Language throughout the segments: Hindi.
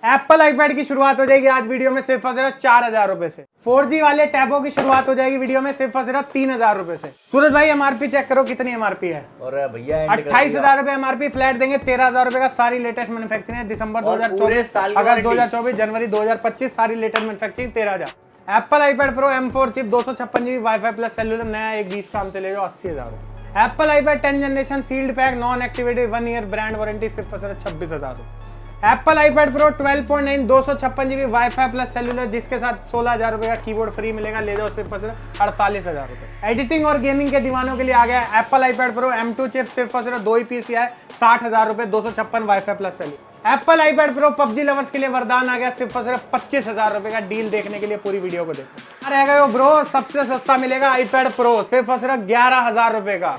एप्पल आईपैड की शुरुआत हो जाएगी आज वीडियो में सिर्फ और सिर्फ 4,000 रुपए से। 4G वाले टैबों की शुरुआत हो जाएगी वीडियो में सिर्फ और सिर्फ 3,000 रुपए से। सूरज भाई एमआरपी चेक करो कितनी एमआरपी है। और भैया 28,000 रुपए एमआरपी, फ्लैट देंगे 13,000 रुपए का। सारी लेटेस्ट मैन्युफैक्चरिंग है दिसंबर 2024, अगस्त 2024, जनवरी 2025, सारी latest manufacturing 13,000। Apple iPad pro M4 chip 256GB WiFi plus cellular नया 120 काम से ले जाओ 80,000 रुपए। Apple iPad 10 generation sealed pack non activated 1 year brand warranty सिर्फ और सिर्फ 26,000 रुपए। Apple iPad pro 12.9 256GB WiFi plus cellular जिसके साथ 16,000 रुपए का कीबोर्ड फ्री मिलेगा, ले जाओ सिर्फ और सिर्फ 48,000 रुपए। एडिटिंग और गेमिंग के दीवानों के लिए आ गया Apple iPad pro M2 chip सिर्फ और सिर्फ 2 ही पीस है 60,000 रुपए 256 wifi plus cellular. Apple iPad pro PUBG lovers के लिए वरदान आ गया सिर्फ और सिर्फ 25,000 रुपए का। डील देखने के लिए पूरी वीडियो को देखो। अरे गए ब्रो, सबसे सस्ता मिलेगा आईपैड प्रो सिर्फ और सिर्फ 11,000 रुपए का।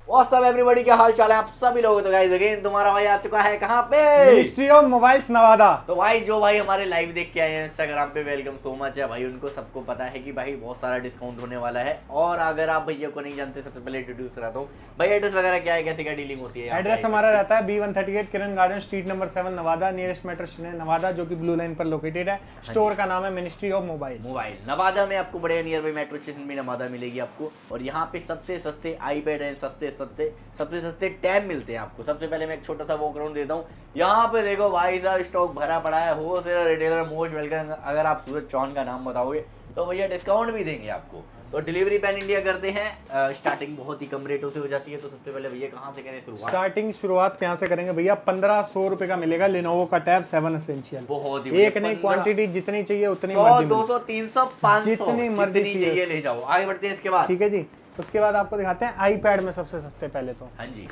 व्हाट्सअप एवरीबॉडी, क्या हाल चाल है आप सभी लोगों। तो गाइस अगेन तुम्हारा भाई आ चुका है कहाँ पे, मिनिस्ट्री ऑफ मोबाइल्स नवादा। तो भाई जो भाई हमारे लाइव देख के आए हैं इंस्टाग्राम पे, वेलकम सो मच है भाई। उनको सबको पता है कि भाई बहुत सारा डिस्काउंट होने वाला है। और अगर आप भैया को नहीं जानते, सबसे पहले इंट्रोड्यूस कराता हूँ भाई। एड्रेस वगैरह क्या है, कैसे क्या डीलिंग होती है? एड्रेस हमारा रहता है B138 Kiran garden street number 7 Nawada, nearest metro station Nawada जो कि ब्लू लाइन पर लोकेटेड है। स्टोर का नाम है मिनिस्ट्री ऑफ मोबाइल नवादा में। आपको बड़े नियर बाई मेट्रो स्टेशन भी नवादा मिलेगी आपको। और यहाँ पे सबसे सस्ते आईपैड हैं, सबसे सस्ते टैब मिलते हैं आपको। सबसे पहले मैं एक छोटा सा वॉक राउंड देता हूँ। यहाँ पे देखो भाई साहब, स्टॉक भरा पड़ा है। Wholesaler retailer most welcome. अगर आप सूरज चौहान का नाम बताओगे तो भैया डिस्काउंट भी देंगे आपको। तो डिलीवरी पैन इंडिया करते हैं। स्टार्टिंग बहुत ही कम रेटों से हो जाती है। तो सबसे पहले भैया कहाँ से करें शुरुआत? शुरुआत यहाँ से करेंगे भैया। 1,500 रुपए का मिलेगा लिनोवो का टैब 7 एसेंशियल। बहुत ही एक नहीं, क्वांटिटी जितनी चाहिए उतनी 100, 200, 300, 500 जितनी मर्जी चाहिए ले जाओ। आगे बढ़ते हैं इसके बाद। ठीक है जी। उसके बाद आपको दिखाते हैं आईपैड में सबसे सस्ते। पहले तो हाँ जी,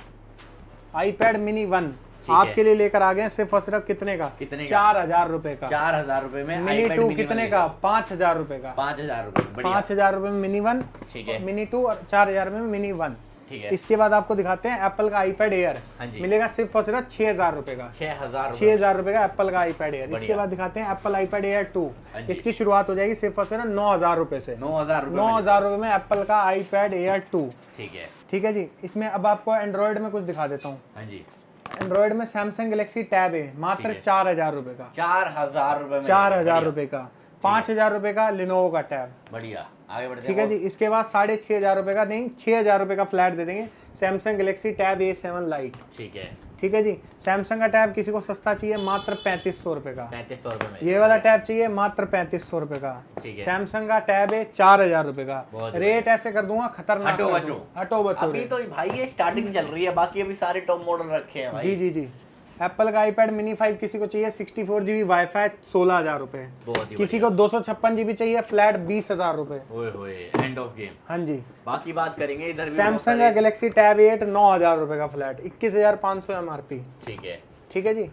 आईपैड मिनी 1 आपके लिए लेकर आ गए सिर्फ और सिर्फ कितने का? 4,000 रुपए का। 4,000 रुपए में। मिनी 2 कितने का? 5,000 रुपए का। 5,000 रुपए। 5,000 रुपए में मिनी 1, ठीक है, मिनी 2 और 4,000 में मिनी 1। ठीक है। इसके बाद आपको दिखाते हैं एप्पल का आईपैड एयर। मिलेगा सिर्फ और सिर्फ 6,000 रुपए का। 6,000 रुपए का एप्पल का आईपैड एयर। इसके बाद दिखाते हैं एप्पल आईपैड एयर 2। इसकी शुरुआत हो जाएगी सिर्फ और सिर्फ 9,000 रुपए से। 9,000 रुपए में एप्पल का आईपैड एयर 2। ठीक है, ठीक है जी। इसमें अब आपको एंड्रॉइड में कुछ दिखा देता हूँ। हाँ जी। एंड्रॉइड में सैमसंग गैलेक्सी टैब है मात्र 4,000 रुपए का। 4,000 रुपए में। 4,000 रुपए का। 5,000 रुपए का लिनोवो का टैब। बढ़िया, आगे बढ़ते हैं। ठीक है जी। इसके बाद 6,500 रुपए का नहीं, 6,000 रुपए का फ्लैट दे देंगे Samsung Galaxy tab A7 light. ठीक है, ठीक है जी। सैमसंग का टैब किसी को सस्ता चाहिए मात्र 3,500 रुपए का। 3,500 रुपए में। ये वाला टैब चाहिए मात्र 3,500 रुपए का। ठीक है। सैमसंग का टैब है 4,000 रुपए का। रेट ऐसे कर दूंगा खतरनाक। हटो बचो। अभी तो भाई ये स्टार्टिंग चल रही है, बाकी अभी सारे टॉप मॉडल रखे हैं भाई। जी जी जी। एप्पल का आईपैड मिनी 5 किसी को चाहिए 64GB वाईफाई 16,000 रुपए। किसी को 256GB चाहिए फ्लैट 20,000 रुपए। End of game. हाँ जी। बाकी बात करेंगे इधर भी। सैमसंग का गैलेक्सी टैब 8 9,000 रुपए का फ्लैट 21,500 एमआरपी। ठीक है, ठीक है जी।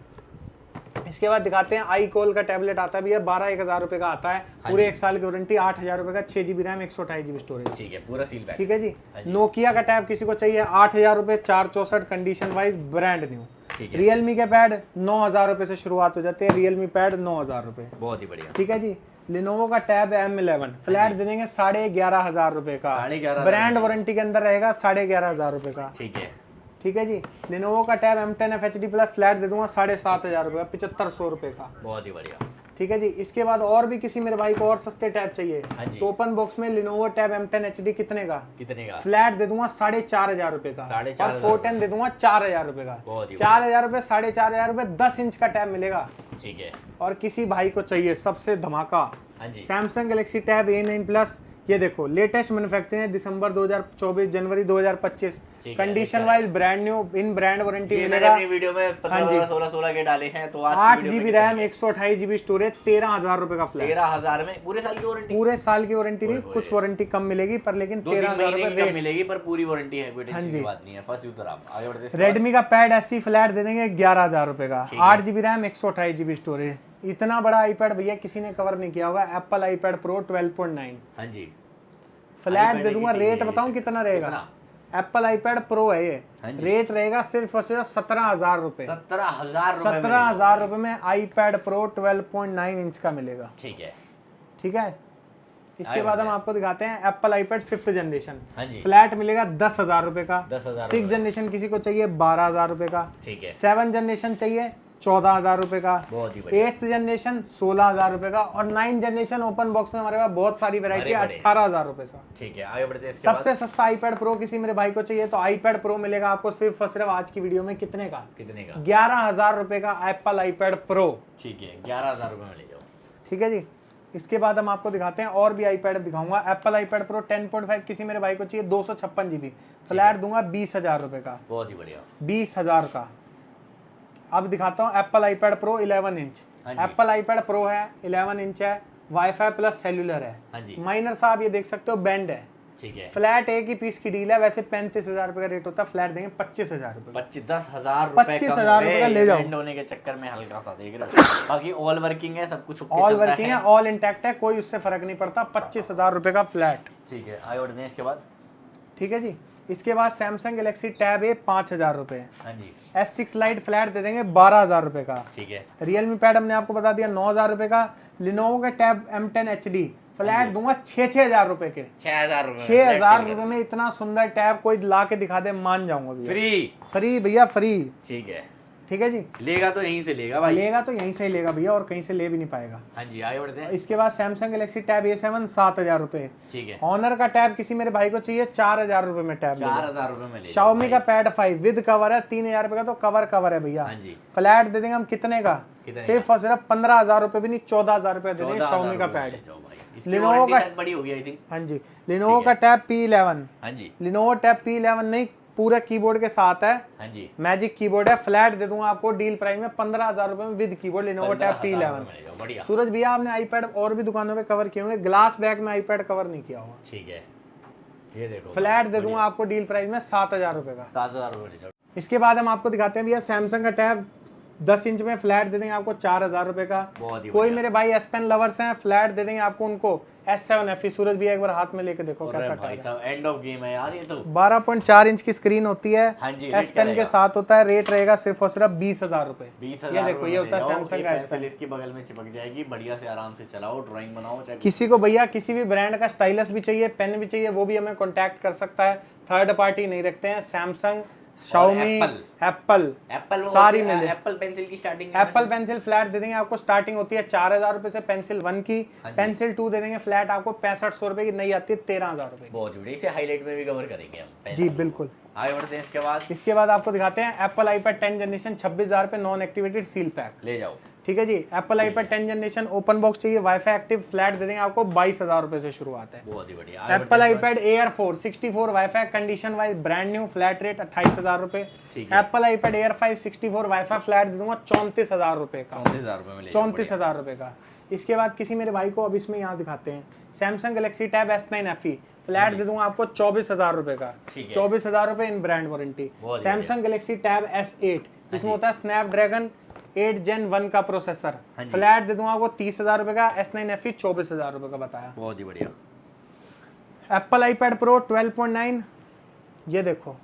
इसके बाद दिखाते हैं आई कॉल का टैबलेट आता है भैया 12,000 रुपए का आता है। पूरे 1 साल की वारंटी, 8,000 रुपए का, 6GB रैम 128GB स्टोरेज। ठीक है, पूरा सील पैक। ठीक है जी। नोकिया का टैब किसी को चाहिए 8,000 रुपए 464 condition wise brand new. Realme के पैड 9,000 रुपए से शुरुआत हो जाते हैं। रियलमी पैड 9,000 रुपए। बहुत ही बढ़िया। ठीक है जी। लिनोवो का टैब M11 फ्लैट दे देंगे 11,500 रुपए का। ब्रांड वारंटी के अंदर रहेगा 11,500 रुपए का। ठीक है, ठीक है जी। लिनोवो का tab M10 FHD plus flat दे दूंगा 7,500 रुपए का, 7,500 रुपए का। बहुत ही बढ़िया। ठीक है जी। इसके बाद और भी किसी मेरे भाई को और सस्ते टैब चाहिए तो ओपन बॉक्स में लिनोवो टैब M10 HD कितने का? फ्लैट दे दूंगा 4,500 रुपए का। और 410 दे दूंगा 4,000 रुपए का। 4,000 रुपए 4,500 रुपए 10 इंच का टैब मिलेगा। ठीक है। और किसी भाई को चाहिए सबसे धमाका Samsung Galaxy tab A9 plus. ये देखो लेटेस्ट मैन्युफैक्चरिंग है दिसंबर 2024, जनवरी 2025। कंडीशन वाइज ब्रांड न्यू, इन ब्रांड वारंटी मिलेगा। वीडियो में 16 के डाले हैं। तो 8GB रैम 128GB स्टोरेज 13,000 रुपए का फ्लैट। 13,000 में पूरे साल की वारंटी। पूरे साल की वारंटी नहीं, कुछ वारंटी कम मिलेगी पर लेकिन 13,000 रुपए मिलेगी पर पूरी वारंटी है। कोई टेंशन की बात नहीं है। फर्स्ट यूजर आप आगे बढ़ते हैं। रेडमी का पैड SE फ्लैट दे देंगे 11,000 रुपए का। 8GB RAM 128GB storage. इतना बड़ा आईपैड भैया किसी ने कवर नहीं किया होगा। Apple iPad pro 12.9। हाँ जी। फ्लैट दे दूंगा। रेट बताऊं कितना रहेगा? एप्पल आईपैड प्रो है ये। रेट रहेगा सिर्फ और सिर्फ 17,000 रुपए। 17,000 रुपए में आईपैड प्रो 12.9 इंच का मिलेगा। ठीक है, ठीक है। इसके बाद हम आपको दिखाते हैं एप्पल आईपैड 5th जनरेशन। हाँ जी। फ्लैट मिलेगा 10,000 रुपए का। 10,000। 6 जनरेशन किसी को चाहिए 12,000 रुपए का। ठीक है। 7 जनरेशन चाहिए 14,000 रुपए का। बहुत ही बढ़िया। 8th जनरेशन 16,000 रुपए का। और 9 जनरेशन ओपन बॉक्स में हमारे पास बहुत सारी वैरायटी है 18,000 रुपए का। ठीक है, आगे बढ़ते हैं। सबसे सस्ता आईपैड प्रो किसी मेरे भाई को चाहिए तो आईपैड प्रो मिलेगा आपको सिर्फ और सिर्फ आज की वीडियो में कितने का? 11,000 रुपए का एप्पल आईपैड प्रो। ठीक है, 11,000 रुपए में ले जाओ। ठीक है जी। इसके बाद हम आपको दिखाते हैं और भी आईपैड दिखाऊंगा। एप्पल आईपैड प्रो 10.5 किसी मेरे भाई को चाहिए 256 GB। फ्लैट दूंगा 20,000 रुपए का। बहुत ही बढ़िया। 20,000 का। अब दिखाता हूँ Apple iPad Pro 11 inch. Apple iPad pro है, 11 इंच है, वाईफाई प्लस सेल्यूलर है। माइनर साहब ये देख सकते हो बैंड है। ठीक है। फ्लैट एक ही पीस की डील है, वैसे 35,000 रुपए का रेट होता है, फ्लैट देंगे 25,000 रुपए। 10,000 रुपए 25,000 रुपए का ले जाओ। बैंड होने के चक्कर में हल्का सा देख रहे हो। बाकी ऑल वर्किंग है, सब कुछ ऑल वर्किंग है, ऑल इंटैक्ट है, कोई उससे फर्क नहीं पड़ता। 25,000 रुपए का फ्लैट। ठीक है, आगे बढ़ते हैं इसके बाद। ठीक है जी। इसके बाद सैमसंग गैलेक्सी टैब ए 5,000 रुपए। हाँ जी। S6 लाइट फ्लैट दे देंगे 12,000 रुपए का। ठीक है। रियलमी पैड हमने आपको बता दिया 9,000 रुपए का। लिनोवो का टैब M10 HD फ्लैट दूंगा 6,000 रुपए के। 6,000 रुपए। 6,000 रुपए में इतना सुंदर टैब कोई ला के दिखा दे, मान जाऊंगा भैया। फ्री भैया, फ्री। ठीक है। ठीक है जी। लेगा तो यहीं से लेगा भाई। लेगा तो यहीं से ही लेगा भैया, और कहीं से ले भी नहीं पाएगा। हाँ जी, आगे बढ़ते हैं। इसके बाद सैमसंग गैलेक्सी टैब A7 7,000 रुपए। ठीक है। ऑनर का टैब किसी मेरे भाई को चाहिए 4,000 रुपए में टैब। 4,000 रुपए में ले। शाओमी का पैड 5 विद कवर है 3,000 रुपए का, तो कवर है भैया। हाँ जी। फ्लैट दे देंगे हम कितने का? सिर्फ और सिर्फ 15,000 रुपए भी नहीं, 14,000 रुपए दे देंगे शाओमी का पैड। लिनोवो का बड़ी होगी आई थिंक। हाँ जी। लिनोवो का टैब P11। हाँ जी। लिनोवो टैब P11 नहीं, पूरा कीबोर्ड के साथ है। हाँ जी। मैजिक कीबोर्ड है। फ्लैट दे दूंगा आपको डील प्राइस में 15,000 रुपए में with keyboard Lenovo tab P11। बढ़िया। सूरज भैया आपने आईपैड और भी दुकानों पे कवर किए होंगे, ग्लास बैग में आईपैड कवर नहीं किया होगा। ठीक है, ये देखो। फ्लैट दे दूंगा आपको डील प्राइस में 7,000 रुपए का। 7,000 रुपए ले जाओ। इसके बाद हम आपको दिखाते हैं भैया सैमसंग का टैब 10 इंच में फ्लैट दे देंगे आपको 4,000 रुपए का। कोई मेरे भाई S Pen लवर्स हैं, फ्लैट दे देंगे आपको उनको S7 FE। सूरज भी एक बार हाथ में लेके देखो कैसा भाई साहब, एंड ऑफ गेम है यार ये तो। 12.4 इंच की स्क्रीन होती है। हाँ जी। S Pen के साथ होता है। रेट रहेगा सिर्फ और सिर्फ 20,000 रुपए। 20,000। ये देखो, ये होता है सैमसंग का S Pen। इसकी बगल में चिपक जाएगी, बढ़िया से आराम से चलाओ, ड्राइंग बनाओ। किसी को भैया किसी भी ब्रांड का स्टाइलस भी चाहिए, पेन भी चाहिए, वो भी हमें कॉन्टैक्ट कर सकता है। थर्ड पार्टी नहीं रखते हैं। सैमसंग, शाओमी, एप्पल सारी मिले। एप्पल पेंसिल की स्टार्टिंग, एप्पल पेंसिल फ्लैट दे देंगे आपको, स्टार्टिंग होती है 4,000 रुपए से पेंसिल 1 की। पेंसिल 2 दे देंगे फ्लैट आपको 6500 रुपए की, नहीं आती है 13,000 रुपए। बहुत बढ़िया। इसे हाईलाइट में भी कवर करेंगे हम। जी बिल्कुल। आगे बढ़ते हैं इसके बाद आपको दिखाते हैं एप्पल आईपैड 10 जनरेशन 26,000 पे नॉन एक्टिवेटेड सील पैक। ले जाओ। ठीक है जी। Apple iPad 10 generation open box चाहिए, वाईफाई एक्टिव, फ्लैट दे देंगे आपको 22,000 रुपए से शुरुआत है। बहुत ही बढ़िया। Apple iPad Air 4 64 wifi condition wise brand new, flat rate 28,000 रुपए। Apple iPad Air 5 64 wifi flat दे दूंगा 34,000 रुपए का। 34,000 रुपए में ले। 34,000 रुपए का। इसके बाद किसी मेरे भाई को अब इसमें यहाँ दिखाते हैं Samsung Galaxy tab S9 FE flat दे दूंगा आपको 24,000 रुपए का। 24,000 रुपए in brand warranty. Samsung Galaxy tab S8 जिसमें होता है स्नैपड्रैगन 8 Gen 1 का प्रोसेसर, फ्लैट दे दूंगा आपको 30,000 रुपए का। S9 FE 24,000 रुपए का बताया। बहुत ही बढ़िया। एप्पल आईपैड प्रो 12.9 ये देखो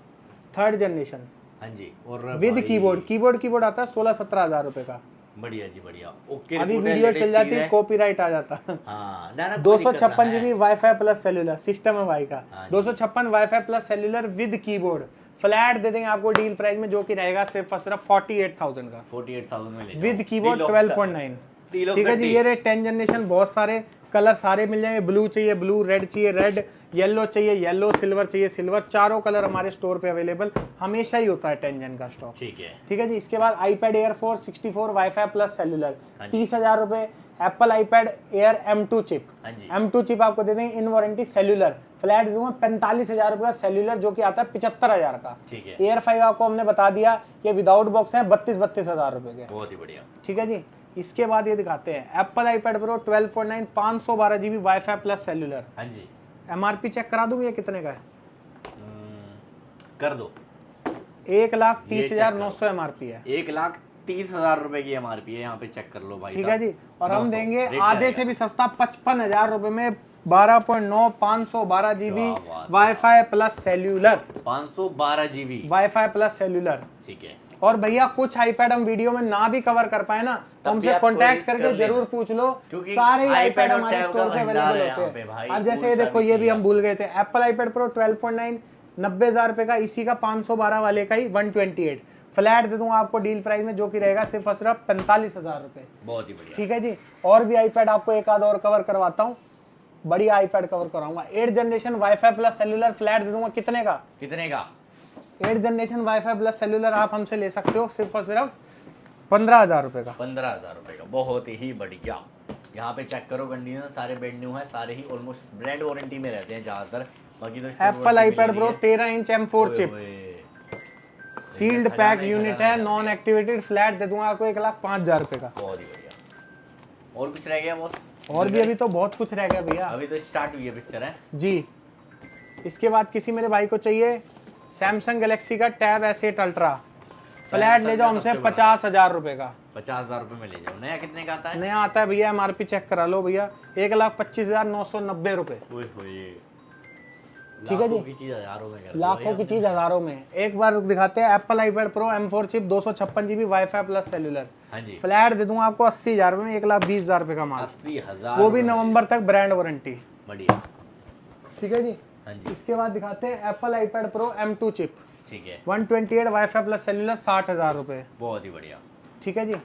3rd जनरेशन। हाँ जी। और विद कीबोर्ड आता है 16-17,000 रुपए का। बढ़िया जी बढ़िया। ओके। अभी वीडियो चल जाती है, कॉपीराइट आ जाता है। हाँ, 256 GB wifi plus cellular system है भाई का। 256 wifi plus cellular with keyboard flat दे देंगे आपको डील प्राइस में, जो कि रहेगा सिर्फ और सिर्फ 48,000 का। 48,000 में ले विद कीबोर्ड 12.9। ठीक है जी। ये रहे 10 जनरेशन। बहुत सारे कलर सारे मिल जाएंगे। ब्लू चाहिए ब्लू, रेड चाहिए रेड, येलो चाहिए येलो, सिल्वर चाहिए सिल्वर। चारों कलर हमारे स्टोर पे अवेलेबल हमेशा ही होता है 10 जन का स्टॉक। ठीक है जी। इसके बाद iPad Air 4 64 wifi plus cellular 30,000 रुपए। Apple iPad Air M2 chip, M2 chip आपको दे देंगे इन वारंटी सेल्यूलर, फ्लैट दूंगा 45,000 रुपए का सेल्यूलर, जो कि आता है 75,000 का। Air 5 आपको हमने बता दिया ये विदाउट बॉक्स है 32,000 रुपए के। बहुत ही बढ़िया। ठीक है जी। इसके बाद ये दिखाते हैं Apple iPad pro 12.9 512 GB wifi plus cellular. हाँ जी। MRP चेक करा दूंगी, ये कितने का है? कर दो। 1,30,900 MRP है। 1,30,000 रुपए की MRP है, यहाँ पे चेक कर लो भाई। ठीक है जी। और हम देंगे आधे से भी सस्ता 55,000 रुपए में 12.9 512 GB wifi plus cellular. 512 GB wifi plus cellular. ठीक है। और भैया कुछ आईपैड हम वीडियो में ना भी कवर कर पाए ना तो हमसे कांटेक्ट करके जरूर पूछ लो, सारे आईपैड हमारे स्टोर पे अवेलेबल होते हैं। अब जैसे देखो ये भी हम भूल गए थे, एप्पल आईपैड प्रो 12.9 90,000 रुपए का, इसी का 512 वाले का ही 128 फ्लैट दे दूंगा आपको डील प्राइस में, जो कि रहेगा सिर्फ और सिर्फ 45,000 रुपए। बहुत ही बढ़िया। ठीक है जी, और भी आईपैड आपको एक आध और कवर करवाता हूँ, बढ़िया आईपैड कवर कराऊंगा। 8 generation wifi plus cellular flat दे दूंगा, कितने का? 8 जनरेशन वाईफाई प्लस सेल्यूलर आप हमसे ले सकते हो सिर्फ और सिर्फ 15,000 रुपए का। 15,000 रुपए का, बहुत ही बढ़िया। यहाँ पे चेक करो कंडीशन, सारे ब्रांड न्यू है, सारे ही ऑलमोस्ट ब्रांड वारंटी में रहते हैं ज्यादातर। बाकी तो Apple iPad Pro 13 inch M4 chip, sealed pack unit है, नॉन एक्टिवेटेड, फ्लैट दे दूंगा आपको 1,05,000 रुपए का। बहुत ही बढ़िया। और कुछ रह गया बॉस? और भी अभी तो बहुत कुछ रह गया भैया, अभी तो स्टार्ट हुई है पिक्चर है जी। इसके बाद किसी मेरे भाई को चाहिए सैमसंग गैलेक्सी का टैब S8 अल्ट्रा, फ्लैट ले जाओ हमसे 50,000 रुपए का। 50,000 रुपए में ले जाओ। नया कितने का आता है? नया आता है भैया, MRP चेक करा लो भैया, 1,25,990 रुपए। ठीक है जी, लाखों की चीज हजारों में। एक बार दिखाते हैं Apple iPad pro M4 chip 256 GB wifi plus cellular, flat दे दूंगा आपको 80,000 रुपए में, 1,20,000 रुपए का माल, 80,000, वो भी नवंबर तक ब्रांड वारंटी। बढ़िया। ठीक है जी। हाँ जी। इसके बाद दिखाते हैं Apple iPad pro M2 chip, ठीक है, 128 वाईफाई प्लस सेल्यूलर, 60,000 रुपए। बहुत ही बढ़िया। ठीक है जी,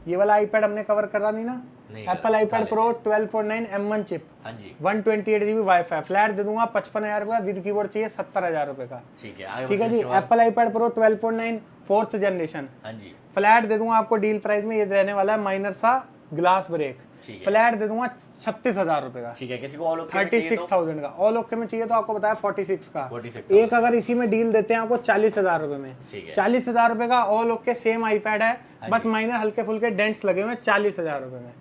ये वाला आईपैड हमने कवर करा नहीं ना। Apple iPad pro 12.9 M1 chip, हाँ जी, 128 GB वाईफाई, फ्लैट दे दूंगा 55,000 रुपए का, विद कीबोर्ड चाहिए 70,000 रुपए का। ठीक है, ठीक है जी। Apple iPad pro 12.9 4th generation, हाँ जी, फ्लैट दे दूंगा आपको डील प्राइस में, ये रहने वाला है माइनर सा ग्लास ब्रेक, फ्लैट दे दूंगा 36,000 रुपए का। ठीक है, किसी को ऑल ओके 36,000 का, ऑल ओके में चाहिए तो आपको बताया 46 का। एक अगर इसी में डील देते हैं आपको 40,000 रुपए में, 40,000 रुपए का ऑल ओके सेम आईपैड है, बस माइनर हल्के फुल्के डेंट्स लगे हुए 40,000 रुपए में।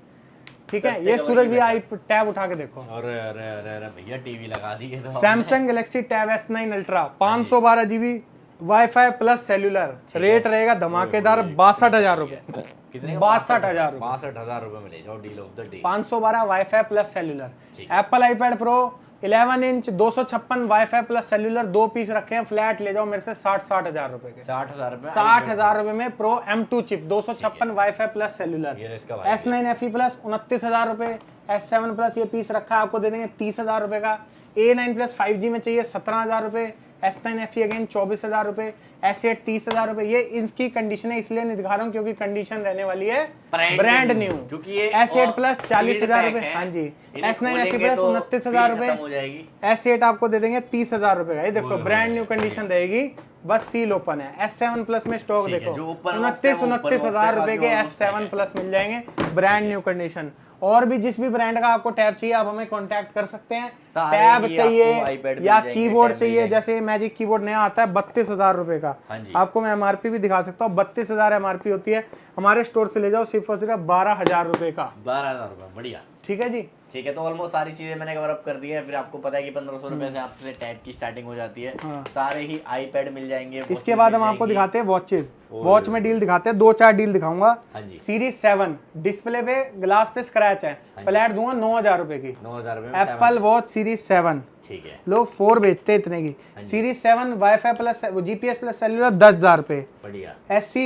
ठीक है, ये सूरज भी आई टैब उठा के देखो। अरे अरे अरे अरे भैया टीवी लगा दी है तो। Samsung Galaxy tab S9 ultra 512 GB wifi plus cellular, rate रहेगा धमाकेदार 62,000 रुपए। कितने? 62,000 रुपए। 62,000 रुपए में ले जाओ, deal of the day. 512 WiFi plus cellular. Apple iPad Pro 11 inch 256 wifi plus cellular, 2 piece रखे हैं, फ्लैट ले जाओ मेरे से 60,000 रुपए के। 60,000 रुपए में pro M2 chip 256 wifi plus cellular, S9 FE plus 29,000 रुपए, S7 प्लस ये पीस रखा है आपको दे देंगे 30,000 रुपए का, A9 प्लस 5G में चाहिए 17,000 रुपए, S9 FE अगेन 24,000 रुपए, S8 30,000 रुपए। ये इसकी कंडीशन है इसलिए नहीं दिखा रहा हूँ क्योंकि कंडीशन रहने वाली है ब्रांड न्यू, क्योंकि S8 प्लस 40,000 रुपए, हाँ जी, S9 FE प्लस 29,000 रुपए, S8 आपको दे देंगे 30,000 रुपए का। ये देखो ब्रांड न्यू कंडीशन रहेगी, बस सील ओपन है। S7 प्लस में स्टॉक देखो 29,000 रुपए के S7 प्लस मिल जाएंगे, ब्रांड न्यू कंडीशन। और भी जिस भी ब्रांड का आपको टैब चाहिए आप हमें कांटेक्ट कर सकते हैं। टैब चाहिए या कीबोर्ड चाहिए, जैसे मैजिक कीबोर्ड नया आता है 32,000 रुपए का, आपको मैं MRP भी दिखा सकता हूँ, 32,000 MRP होती है, हमारे स्टोर से ले जाओ सिर्फ और सिर्फ 12,000 रुपए का। 12,000 रुपए, बढ़िया। ठीक है जी। ठीक है, तो ऑलमोस्ट सारी चीजें मैंने कवर अप कर दी है। फिर आपको पता है कि 1,500 रुपए से आपसे टैब की स्टार्टिंग हो जाती है। सारे ही आईपैड मिल जाएंगे। इसके बाद हम आपको दिखाते हैं वॉचेस, वॉच में डील दिखाते हैं, 2-4 डील दिखाऊंगा। सीरीज 7 डिस्प्ले पे ग्लास पे स्क्रैच है, फ्लैट दूंगा 9,000 रुपए की, 9,000 रुपए एप्पल वॉच सीरीज 7। ठीक है, लोग 4 बेचते हैं इतने की। Series 7 wifi plus GPS plus cellular 10,000 रुपए, बढ़िया। SC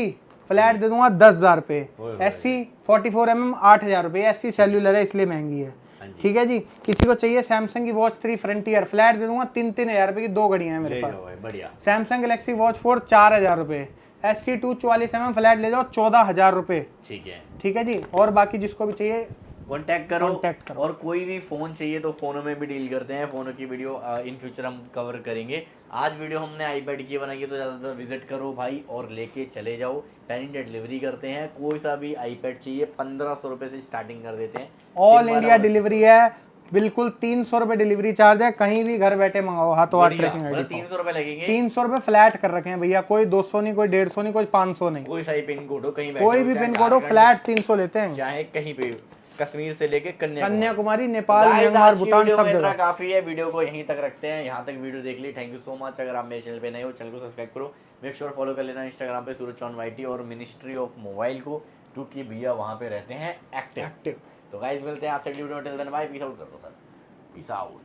फ्लैट दे दूंगा 10,000 रुपए, SC 44mm 8,000 रुपए, SC सेल्यूलर है इसलिए महंगी है। ठीक है जी। किसी को चाहिए सैमसंग की वॉच 3 फ्रंटियर, फ्लैट दे दूंगा 3,000 रुपए की, 2 घड़ियां हैं मेरे पास, बढ़िया। सैमसंग गैलेक्सी वॉच 4 4,000 रुपए, SC2 44mm फ्लैट ले जाओ 14,000 रुपए। ठीक है, ठीक है जी। और बाकी जिसको भी चाहिए कांटेक्ट करो। और कोई भी फोन चाहिए तो फोनों में भी डील करते हैं, फोनों की वीडियो इन फ्यूचर हम कवर करेंगे। आज वीडियो हमने आईपैड की बनाई है, तो ज़्यादातर विजिट करो भाई और लेके चले जाओ। पैन इंडिया डिलीवरी करते हैं, कोई सा भी आईपैड चाहिए 1,500 रुपए से स्टार्टिंग कर देते हैं। ऑल इंडिया डिलीवरी है, बिल्कुल 300 रुपए डिलीवरी चार्ज है, कहीं भी घर बैठे मंगाओ, हाथों हाथ ट्रैकिंग आईडी। 300 रुपए लगेंगे, 300 रुपए फ्लैट कर रखे हैं भैया, कोई 200 नहीं, कोई 150 नहीं, कोई 500 नहीं, कोई सही पिन कोड हो, कहीं कोई भी पिन कोड हो, फ्लैट 300 लेते हैं, चाहे कहीं पे, कश्मीर से लेके कन्याकुमारी, नेपाल, म्यांमार, भूटान, सब जगह। काफी है, वीडियो को यहीं तक रखते हैं। यहाँ तक वीडियो देख ली, थैंक यू सो मच। अगर आप मेरे चैनल पे नए हो, चैनल को सब्सक्राइब करो, मेक श्योर फॉलो कर लेना इंस्टाग्राम पे सूरज चौहान YT और मिनिस्ट्री ऑफ मोबाइल को, क्योंकि भैया वहाँ पे रहते हैं एक्टिव। तो गाइस मिलते हैं आपसे अगली वीडियो में, till then bye, peace out कर दो सर, पीस आउट।